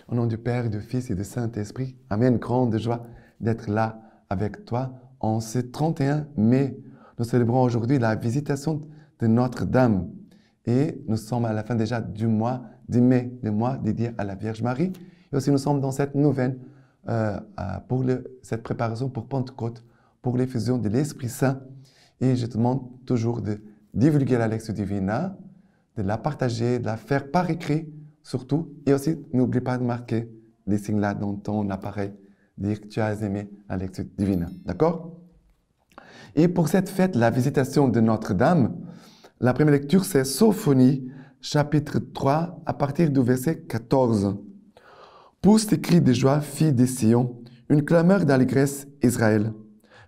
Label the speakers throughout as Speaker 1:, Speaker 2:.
Speaker 1: Au nom du Père, du Fils et du Saint-Esprit, Amen. Grande joie d'être là avec toi en ce 31 mai. Nous célébrons aujourd'hui la visitation de Notre-Dame. Et nous sommes à la fin déjà du mois de mai, le mois dédié à la Vierge Marie. Et aussi nous sommes dans cette neuvaine pour cette préparation pour Pentecôte, pour l'effusion de l'Esprit Saint. Et je te demande toujours de divulguer la Lectio Divina, de la partager, de la faire par écrit surtout. Et aussi, n'oublie pas de marquer les signes là dans ton appareil, dire que tu as aimé la Lectio Divina. D'accord? Et pour cette fête, la visitation de Notre-Dame, la première lecture, c'est Sophonie, chapitre 3, à partir du verset 14. Pousse tes cris de joie, fille de Sion, une clameur d'allégresse, Israël.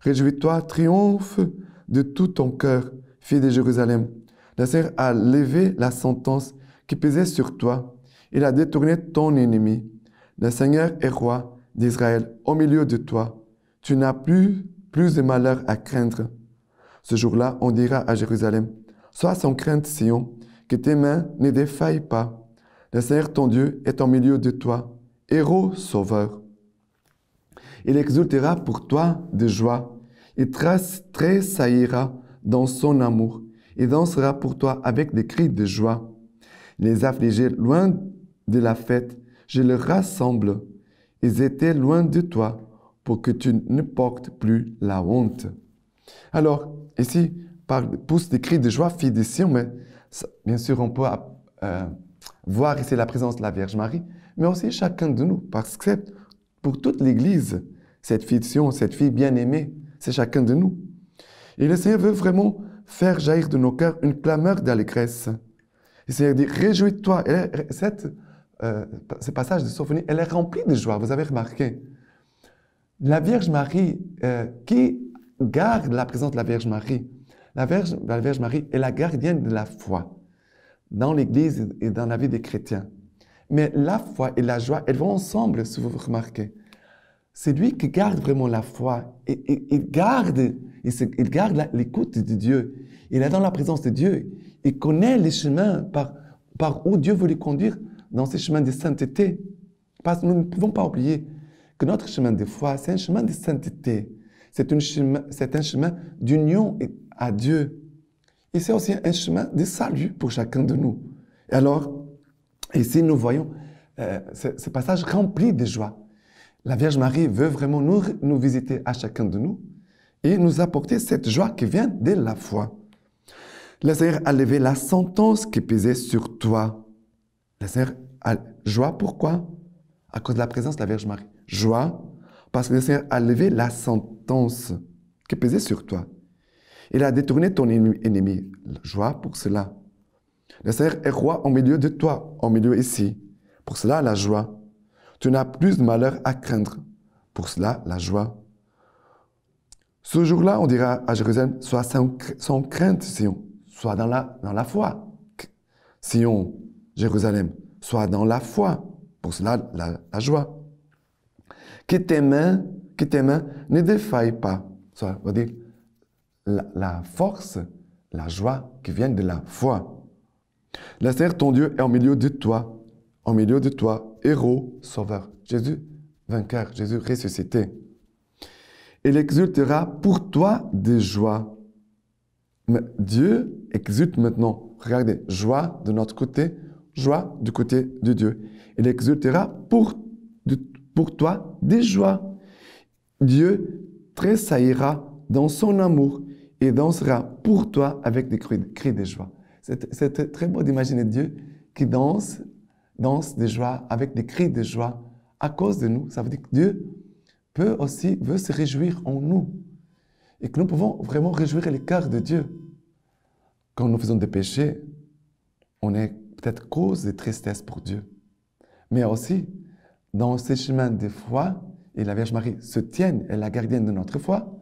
Speaker 1: Réjouis-toi, triomphe de tout ton cœur, fille de Jérusalem. Le Seigneur a levé la sentence qui pesait sur toi. Il a détourné ton ennemi. Le Seigneur est roi d'Israël au milieu de toi. Tu n'as plus de malheur à craindre. Ce jour-là, on dira à Jérusalem, sois sans crainte, Sion, que tes mains ne défaillent pas. Le Seigneur, ton Dieu, est au milieu de toi, héros sauveur. Il exultera pour toi de joie. Il tressaillira dans son amour. Il dansera pour toi avec des cris de joie. Les affligés, loin de la fête, je les rassemble. Ils étaient loin de toi pour que tu ne portes plus la honte. Alors, ici, pousse des cris de joie, fille de Sion, mais bien sûr, on peut voir ici la présence de la Vierge Marie, mais aussi chacun de nous, parce que pour toute l'Église, cette fille de Sion, cette fille bien-aimée, c'est chacun de nous. Et le Seigneur veut vraiment faire jaillir de nos cœurs une clameur d'allégresse. Le Seigneur dit, réjouis-toi. Ce passage de Sophonie, elle est remplie de joie, vous avez remarqué. La Vierge Marie, qui garde la présence de la Vierge Marie, la Vierge Marie est la gardienne de la foi dans l'Église et dans la vie des chrétiens. Mais la foi et la joie, elles vont ensemble, si vous remarquez. C'est lui qui garde vraiment la foi. Et il garde l'écoute de Dieu. Il est dans la présence de Dieu. Il connaît les chemins par où Dieu veut lui conduire dans ces chemins de sainteté. Parce que nous ne pouvons pas oublier que notre chemin de foi, c'est un chemin de sainteté. C'est un chemin d'union à Dieu. Et c'est aussi un chemin de salut pour chacun de nous. Et alors, ici, nous voyons ce passage rempli de joie. La Vierge Marie veut vraiment nous visiter à chacun de nous et nous apporter cette joie qui vient de la foi. Le Seigneur a levé la sentence qui pesait sur toi. Le Seigneur a joie, pourquoi? À cause de la présence de la Vierge Marie. Joie, parce que le Seigneur a levé la sentence qui pesait sur toi. Il a détourné ton ennemi. Joie pour cela. Le Seigneur est roi au milieu de toi, au milieu ici. Pour cela, la joie. Tu n'as plus de malheur à craindre. Pour cela, la joie. Ce jour-là, on dira à Jérusalem, sois sans crainte, Sion. Sois dans la foi. Sion, Jérusalem, sois dans la foi. Pour cela, la joie. Que tes mains ne défaillent pas. Ça veut dire la force, la joie qui vient de la foi. Le Seigneur, ton Dieu, est au milieu de toi, héros, sauveur. Jésus, vainqueur, Jésus ressuscité. Il exultera pour toi de joie. Mais Dieu exulte maintenant. Regardez, joie de notre côté, joie du côté de Dieu. Il exultera pour toi de joie. Dieu tressaillira dans son amour et dansera pour toi avec des cris de joie. C'est très beau d'imaginer Dieu qui danse de joie, avec des cris de joie à cause de nous. Ça veut dire que Dieu veut se réjouir en nous et que nous pouvons vraiment réjouir le cœur de Dieu. Quand nous faisons des péchés, on est peut-être cause de tristesse pour Dieu. Mais aussi, dans ces chemins de foi, et la Vierge Marie se tienne, elle est la gardienne de notre foi,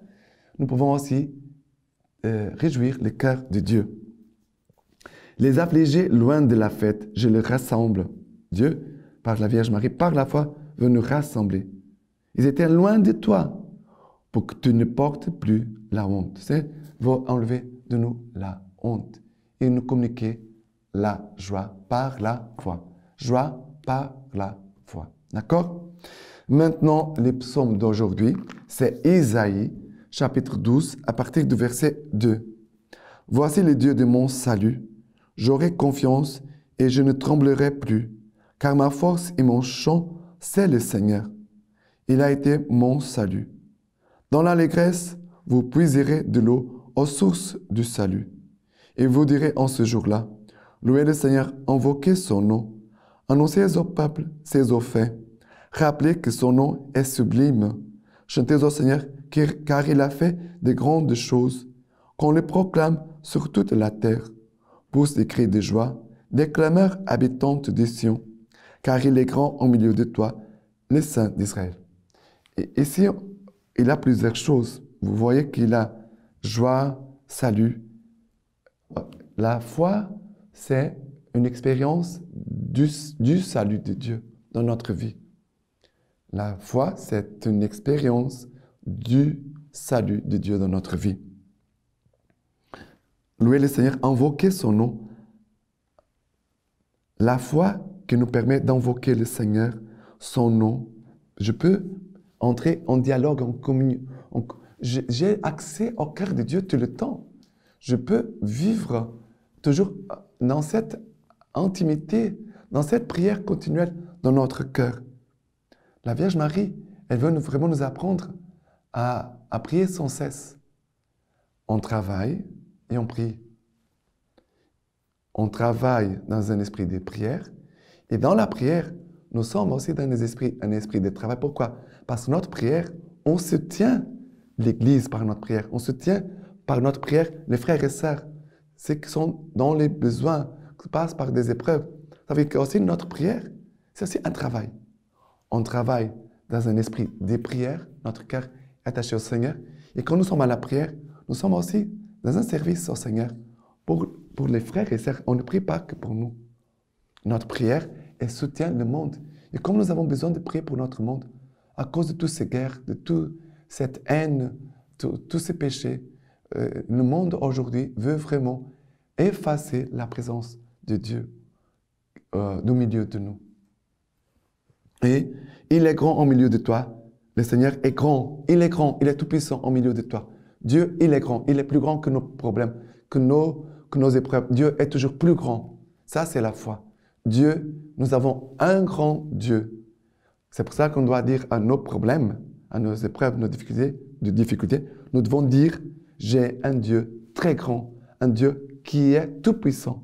Speaker 1: nous pouvons aussi réjouir le cœur de Dieu. Les affligés loin de la fête, je les rassemble. Dieu, par la Vierge Marie, par la foi, veut nous rassembler. Ils étaient loin de toi pour que tu ne portes plus la honte. C'est va enlever de nous la honte et nous communiquer la joie par la foi. Joie par la foi. D'accord? Maintenant, les psaumes d'aujourd'hui, c'est Isaïe, chapitre 12, à partir du verset 2. Voici le Dieu de mon salut. J'aurai confiance et je ne tremblerai plus, car ma force et mon chant, c'est le Seigneur. Il a été mon salut. Dans l'allégresse, vous puiserez de l'eau aux sources du salut. Et vous direz en ce jour-là, louez le Seigneur, invoquez son nom, annoncez au peuple ses eaux faits, rappelez que son nom est sublime. Chantez au Seigneur, car il a fait de grandes choses, qu'on le proclame sur toute la terre. Poussent des cris de joie, des clameurs habitantes des Sion, car il est grand au milieu de toi, le Saint d'Israël. Et ici, il a plusieurs choses. Vous voyez qu'il a joie, salut. La foi, c'est une expérience du salut de Dieu dans notre vie. La foi, c'est une expérience du salut de Dieu dans notre vie. Louer le Seigneur, invoquer son nom. La foi qui nous permet d'invoquer le Seigneur, son nom. Je peux entrer en dialogue, en communion. J'ai accès au cœur de Dieu tout le temps. Je peux vivre toujours dans cette intimité, dans cette prière continuelle dans notre cœur. La Vierge Marie, elle veut vraiment nous apprendre à prier sans cesse. On travaille et on prie. On travaille dans un esprit de prière et dans la prière, nous sommes aussi dans un esprit de travail. Pourquoi? Parce que notre prière, on soutient l'Église par notre prière. On soutient par notre prière les frères et sœurs, ceux qui sont dans les besoins, qui passent par des épreuves. Ça veut dire que aussi notre prière, c'est aussi un travail. On travaille dans un esprit de prière, notre cœur est attaché au Seigneur. Et quand nous sommes à la prière, nous sommes aussi dans un service au Seigneur. Pour les frères et sœurs, on ne prie pas que pour nous. Notre prière, elle soutient le monde. Et comme nous avons besoin de prier pour notre monde, à cause de toutes ces guerres, de toute cette haine, tous ces péchés, le monde aujourd'hui veut vraiment effacer la présence de Dieu au milieu de nous. Et il est grand au milieu de toi. Le Seigneur est grand, il est tout-puissant au milieu de toi. Dieu, il est grand, il est plus grand que nos problèmes, que nos épreuves. Dieu est toujours plus grand. Ça, c'est la foi. Dieu, nous avons un grand Dieu. C'est pour ça qu'on doit dire à nos problèmes, à nos épreuves, nos difficultés, nous devons dire, j'ai un Dieu très grand, un Dieu qui est tout puissant.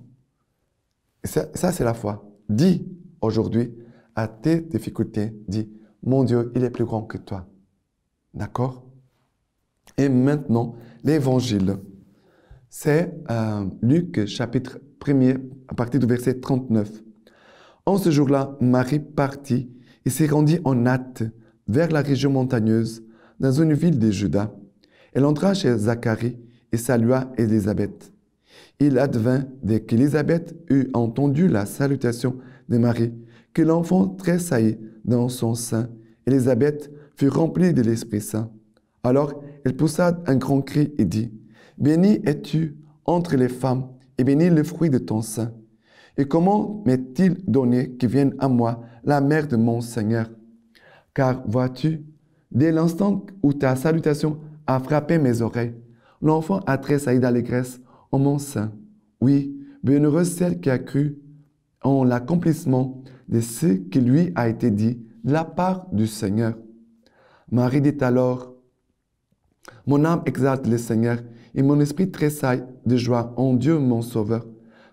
Speaker 1: Et ça c'est la foi. Dis aujourd'hui à tes difficultés, dis, mon Dieu, il est plus grand que toi. D'accord? Et maintenant, l'évangile. C'est Luc chapitre 1er, à partir du verset 39. En ce jour-là, Marie partit et s'est rendue en hâte vers la région montagneuse, dans une ville de Juda. Elle entra chez Zacharie et salua Élisabeth. Il advint, dès qu'Élisabeth eut entendu la salutation de Marie, que l'enfant tressaillit dans son sein. Élisabeth fut remplie de l'Esprit Saint. Alors elle poussa un grand cri et dit, « Bénie es-tu entre les femmes, et béni le fruit de ton sein. Et comment m'est-il donné que vienne à moi la mère de mon Seigneur? Car vois-tu, dès l'instant où ta salutation a frappé mes oreilles, l'enfant a tressailli d'allégresse en mon sein. Oui, bienheureuse celle qui a cru en l'accomplissement de ce qui lui a été dit de la part du Seigneur. » Marie dit alors, « Mon âme exalte le Seigneur, et mon esprit tressaille de joie en Dieu mon Sauveur,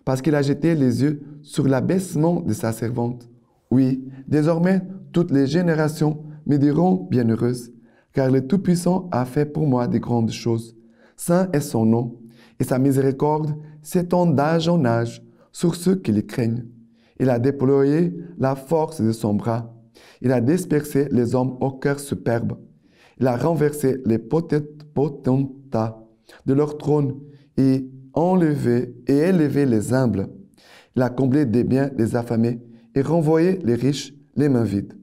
Speaker 1: parce qu'il a jeté les yeux sur l'abaissement de sa servante. Oui, désormais, toutes les générations me diront bienheureuse, car le Tout-Puissant a fait pour moi de grandes choses. Saint est son nom, et sa miséricorde s'étend d'âge en âge sur ceux qui le craignent. Il a déployé la force de son bras. Il a dispersé les hommes au cœur superbe. Il a renversé les potentats de leur trône et élevé les humbles. Il a comblé des biens les affamés et renvoyé les riches les mains vides.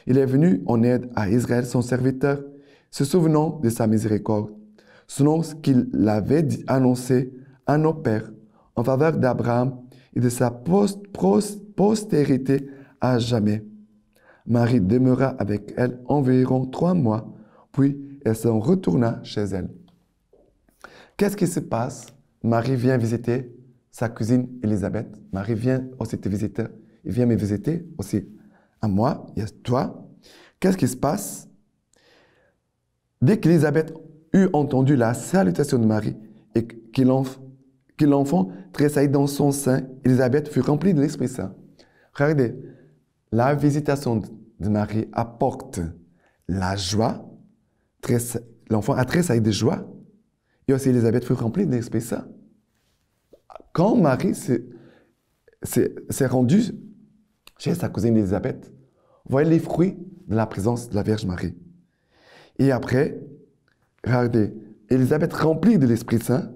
Speaker 1: Il est venu en aide à Israël, son serviteur, se souvenant de sa miséricorde, selon ce qu'il avait annoncé à nos pères, en faveur d'Abraham et de sa postérité à jamais. Marie demeura avec elle environ 3 mois, puis elle s'en retourna chez elle. Qu'est-ce qui se passe? Marie vient visiter sa cousine Élisabeth. Marie vient aussi te visiter. Il vient me visiter aussi à moi et à toi. Qu'est-ce qui se passe? Dès qu'Élisabeth eut entendu la salutation de Marie et que l'enfant tressaillit dans son sein, Élisabeth fut remplie de l'Esprit Saint. Regardez, la visitation de Marie apporte la joie. L'enfant a tressailli de joie. Et aussi Élisabeth fut remplie de l'Esprit Saint. Quand Marie s'est rendue chez sa cousine Élisabeth, vous voyez les fruits de la présence de la Vierge Marie. Et après, regardez, Élisabeth, remplie de l'Esprit Saint,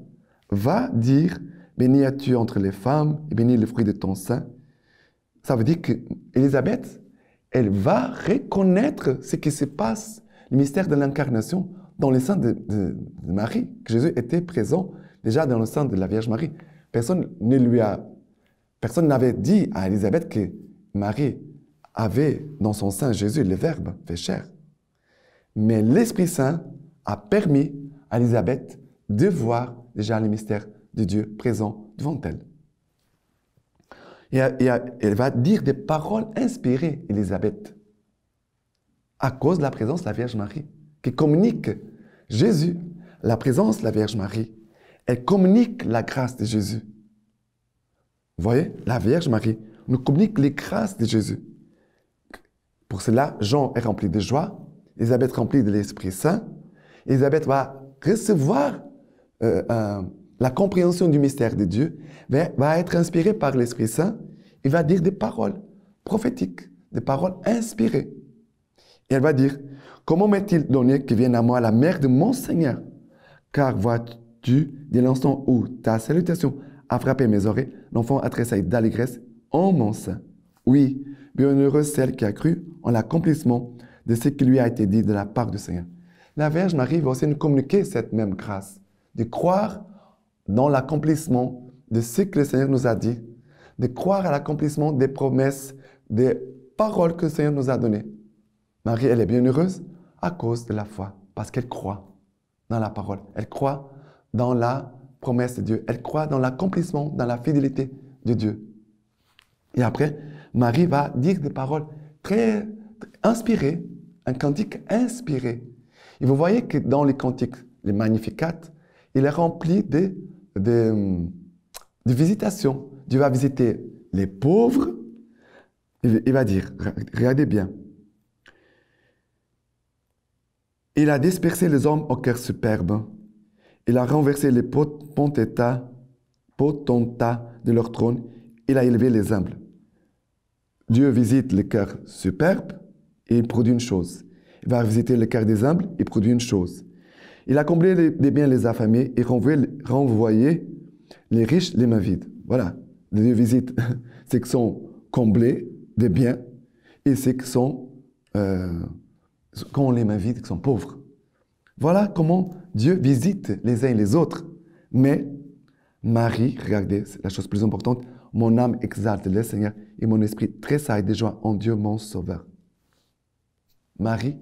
Speaker 1: va dire « Béni es-tu entre les femmes, et béni le fruit de ton sein ». Ça veut dire qu'Élisabeth, elle va reconnaître ce qui se passe, le mystère de l'incarnation dans le sein de Marie, que Jésus était présent déjà dans le sein de la Vierge Marie. Personne n'avait dit à Élisabeth que Marie avait dans son sein Jésus, le Verbe fait chair. Mais l'Esprit Saint a permis à Élisabeth de voir déjà le mystère de Dieu présent devant elle. Et elle va dire des paroles inspirées, Élisabeth, à cause de la présence de la Vierge Marie, qui communique Jésus, la présence de la Vierge Marie. Elle communique la grâce de Jésus. Vous voyez, la Vierge Marie nous communique les grâces de Jésus. Pour cela, Jean est rempli de joie, Élisabeth remplie de l'Esprit Saint. Élisabeth va recevoir la compréhension du mystère de Dieu, va être inspirée par l'Esprit Saint et va dire des paroles prophétiques, des paroles inspirées. Et elle va dire, « Comment m'est-il donné que vienne à moi la mère de mon Seigneur? Car vois-tu, dès l'instant où ta salutation a frappé mes oreilles, l'enfant a tressailli d'allégresse en mon sein. Oui, bienheureuse celle qui a cru en l'accomplissement de ce qui lui a été dit de la part du Seigneur. » La Vierge Marie va aussi nous communiquer cette même grâce, de croire dans l'accomplissement de ce que le Seigneur nous a dit, de croire à l'accomplissement des promesses, des paroles que le Seigneur nous a données. Marie, elle est bienheureuse à cause de la foi, parce qu'elle croit dans la parole. Elle croit dans la promesse de Dieu. Elle croit dans l'accomplissement, dans la fidélité de Dieu. Et après, Marie va dire des paroles très inspirées, un cantique inspiré. Et vous voyez que dans les cantiques, les Magnificat, il est rempli de visitations. Dieu va visiter les pauvres. Il va dire, regardez bien. Il a dispersé les hommes au cœur superbe. Il a renversé les potentats de leur trône. Il a élevé les humbles. Dieu visite le cœur superbe et il produit une chose. Il va visiter le cœur des humbles et produit une chose. Il a comblé les biens les affamés et renvoyé les riches les mains vides. Voilà. Dieu visite ceux qui sont comblés des biens et ceux qui ont les mains vides, qui sont pauvres. Voilà comment Dieu visite les uns et les autres. Mais Marie, regardez, c'est la chose plus importante, mon âme exalte le Seigneur et mon esprit tressaille de joie en Dieu mon Sauveur. Marie,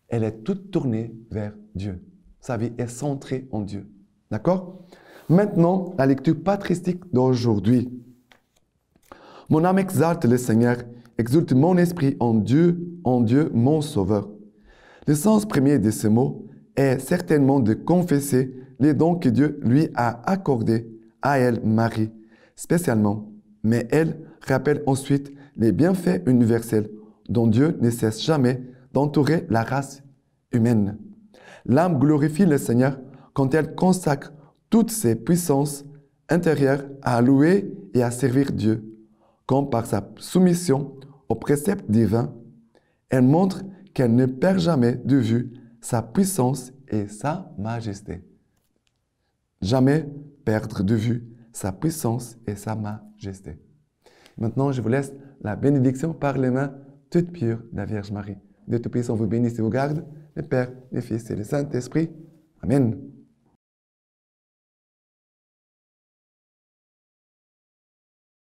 Speaker 1: elle est toute tournée vers Dieu. Sa vie est centrée en Dieu. D'accord? Maintenant, la lecture patristique d'aujourd'hui. Mon âme exalte le Seigneur, exulte mon esprit en Dieu, mon Sauveur. Le sens premier de ce mot est certainement de confesser les dons que Dieu lui a accordés à elle, Marie, spécialement. Mais elle rappelle ensuite les bienfaits universels dont Dieu ne cesse jamais d'entourer la race humaine. L'âme glorifie le Seigneur quand elle consacre toutes ses puissances intérieures à louer et à servir Dieu, comme par sa soumission aux préceptes divins, elle montre qu'elle ne perd jamais de vue sa puissance et sa majesté. Jamais perdre de vue sa puissance et sa majesté. Maintenant, je vous laisse la bénédiction par les mains toutes pures de la Vierge Marie. Dieu Tout-Puissant vous bénisse et vous garde, le Père, le Fils et le Saint-Esprit. Amen.